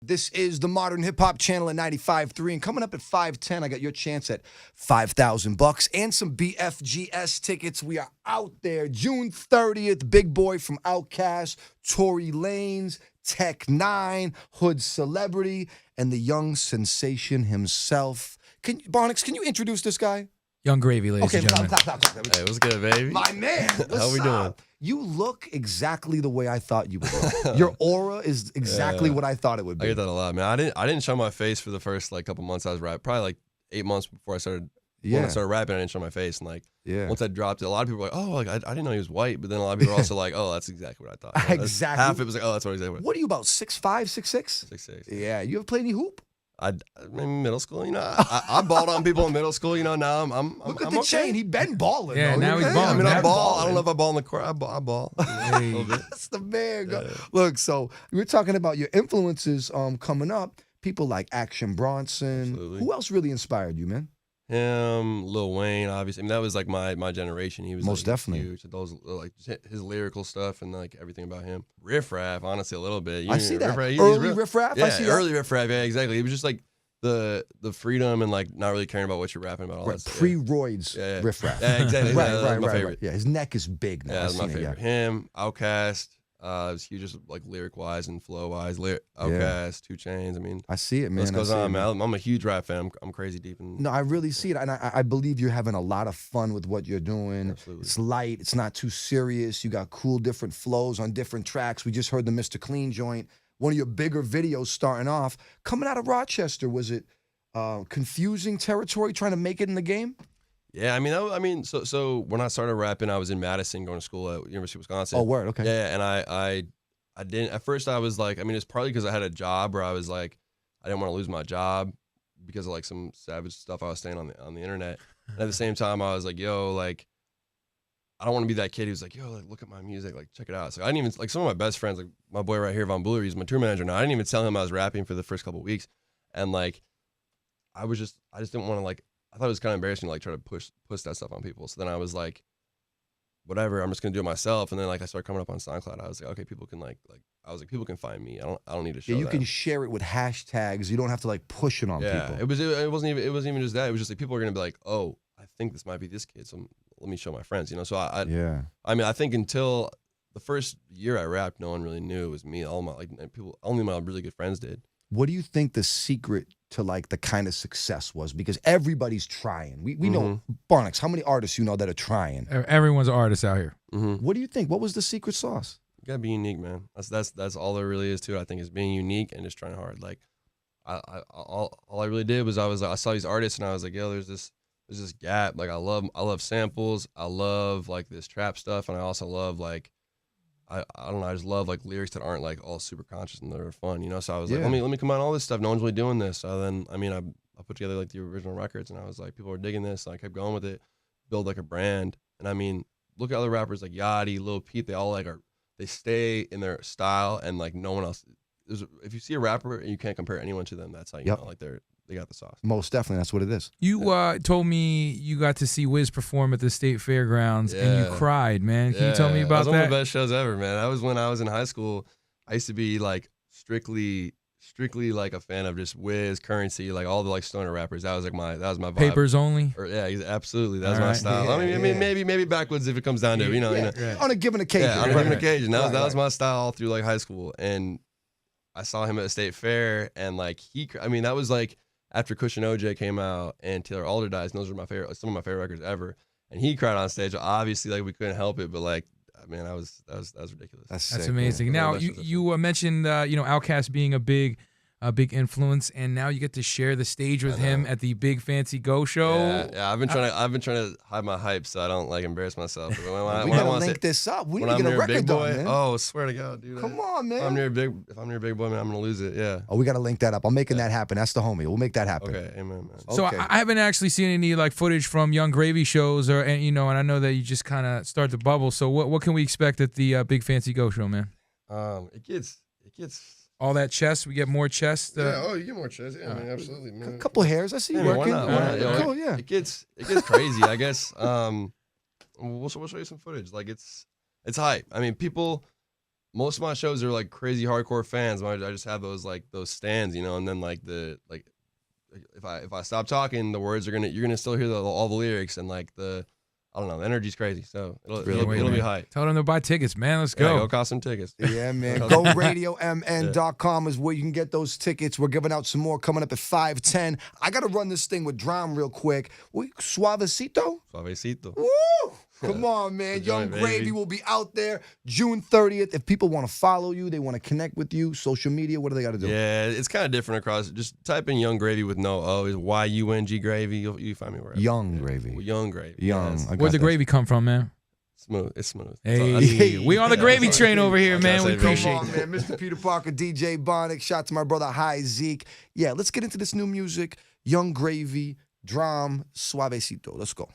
This is the Modern Hip Hop Channel at 95.3, and coming up at 5:10, I got your chance at $5,000 and some BFGS tickets. We are out there June 30th. Big Boy from Outkast, Tory Lanez, Tech Nine, Hood Celebrity, and the young sensation himself. Bonics, can you introduce this guy? Young Gravy, ladies and gentlemen. Hey, what's good, baby? My man, How we doing? You look exactly the way I thought you would look. Your aura is exactly what I thought it would be. I get that a lot, man. I didn't show my face for the first couple months I was rapping. Probably 8 months before I started. Yeah. When I started rapping, I didn't show my face, and once I dropped it, a lot of people were like, "Oh, I didn't know he was white." But then a lot of people were also like, "Oh, that's exactly what I thought." Exactly. Half it was like, "Oh, that's what exactly." What are you about? 6'5", 6'6"? 6'6". Yeah. You ever play any hoop? In middle school, I balled on people in middle school. Now I'm look at I'm the okay. chain. He been balling. Yeah, though. now he's balling. I mean, I ball. I don't know if I ball in the court. I ball. Hey, that's the man. Yeah. Look, so we're talking about your influences coming up. People like Action Bronson. Absolutely. Who else really inspired you, man? Him, Lil Wayne, obviously. I mean, that was my generation. He was most definitely huge. Those his lyrical stuff and everything about him. Riff Raff, honestly, a little bit. I see that early Riff Raff. Yeah, I see early Riff Raff. Yeah, exactly. It was just the freedom and not really caring about what you're rapping about. All that stuff. Pre-roids Riff Raff. Yeah, exactly. right, my favorite. favorite. Yeah, his neck is big now. Yeah, that's my favorite. Him, Outkast. It's huge, just lyric wise and flow wise. Outkast, 2 Chainz. I mean, I see it, man. This goes on, man. I'm a huge rap fan. I'm crazy deep in. No, I really see it, and I believe you're having a lot of fun with what you're doing. Absolutely. It's light. It's not too serious. You got cool, different flows on different tracks. We just heard the Mr. Clean joint. One of your bigger videos starting off. Coming out of Rochester, was it confusing territory trying to make it in the game? Yeah, I mean, so when I started rapping, I was in Madison going to school at University of Wisconsin. Oh, word, okay. Yeah, and I didn't, at first I was like, I mean, it's probably because I had a job where I was like, I didn't want to lose my job because of some savage stuff I was saying on the internet. And at the same time, I was like, yo, I don't want to be that kid who's like, yo, look at my music, check it out. So I didn't even, some of my best friends, my boy right here, Von Buller, he's my tour manager now. I didn't even tell him I was rapping for the first couple of weeks. And I just didn't want to I thought it was kind of embarrassing to try to push that stuff on people. So then I was like, whatever, I'm just gonna do it myself. And then I started coming up on SoundCloud. I was like, okay, people can I was like, people can find me. I don't need to show. Yeah, you them. can share it with hashtags. You don't have to push it on people. It wasn't even just that. It was just people are gonna be like, oh, I think this might be this kid. So let me show my friends. So I mean, I think until the first year I rapped, no one really knew it was me. All my people, only my really good friends did. What do you think the secret to the kind of success was? Because everybody's trying. We know, Bonics, how many artists you know that are trying? Everyone's an artist out here. What do you think? What was the secret sauce? You gotta be unique, man. That's all there really is to it. I think is being unique and just trying hard. All I really did was I saw these artists and I was like, yo, there's this gap. I love samples. I love this trap stuff, and I also love I don't know. I just love lyrics that aren't all super conscious and they're fun, So I was like, let me combine all this stuff. No one's really doing this. So then, I mean, I put together the original records, and I was like, people are digging this. And I kept going with it, build a brand. And I mean, look at other rappers like Yachty, Lil Peep. They all they stay in their style, and no one else. If you see a rapper and you can't compare anyone to them, that's how you know they got the sauce. Most definitely, that's what it is. You told me you got to see Wiz perform at the State Fairgrounds, and you cried, man. Can you tell me about that? That was one of the best shows ever, man. That was when I was in high school. I used to be strictly a fan of just Wiz, Currency, all the stoner rappers. That was my vibe. Papers only. Absolutely. That's my style. I mean, maybe backwoods if it comes down to it. On a given occasion. Yeah, on a given occasion. That was my style all through high school, and I saw him at a state fair, and that was after Kush and OJ came out and Taylor Alderdice, and those were some of my favorite records ever. And he cried on stage. Obviously, we couldn't help it, but man, that was ridiculous. That's sick, Man. amazing. Now you mentioned Outkast being a big influence, and now you get to share the stage with him at the Big Fancy Go Show. Yeah. I've been trying to hide my hype so I don't embarrass myself. We gotta link this up. We need to get a record done, man. Oh, swear to God, dude. Come on, man. If I'm near Big Boy, man, I'm gonna lose it. Yeah. Oh, we gotta link that up. I'm making that happen. That's the homie. We'll make that happen. Okay, amen, man. So I haven't actually seen any footage from Young Gravy shows, and I know that you just kind of start the bubble. So what can we expect at the Big Fancy Go Show, man? It gets. All that chest, we get more chest. You get more chest. Yeah, man, absolutely, man. A couple hairs. I see you working. Why not? Cool, yeah. It gets crazy, I guess. We'll show you some footage. It's hype. I mean, people. most of my shows are like crazy hardcore fans. I just have those stands, you know, and then if I stop talking, the words you're gonna still hear all the lyrics and like I don't know, the energy's crazy. So it'll be hype. Tell them to buy tickets, man. Let's Yeah, go. go cost some tickets. Yeah, man. GoRadioMN.com is where you can get those tickets. We're giving out some more coming up at 5:10. I got to run this thing with Drum real quick. Suavecito? Suavecito. Woo! Come on, man. Good Young joint, Gravy baby. will be out there June 30th. If people want to follow you, they want to connect with you, social media, what do they got to do? Yeah, it's kind of different across. Just type in Young Gravy with no O. Is YUNG Gravy. You find me wherever. Young Gravy. Young Gravy. Young. Yes. I got Where'd the that. gravy come from, man? Smooth. It's smooth. Hey, we on the gravy train over here, man. We Come appreciate Come it. on, man. Mr. Peter Parker, DJ Bonics. Shout out to my brother, Hi Zeke. Yeah, let's get into this new music. Young Gravy, Drum, Suavecito. Let's go.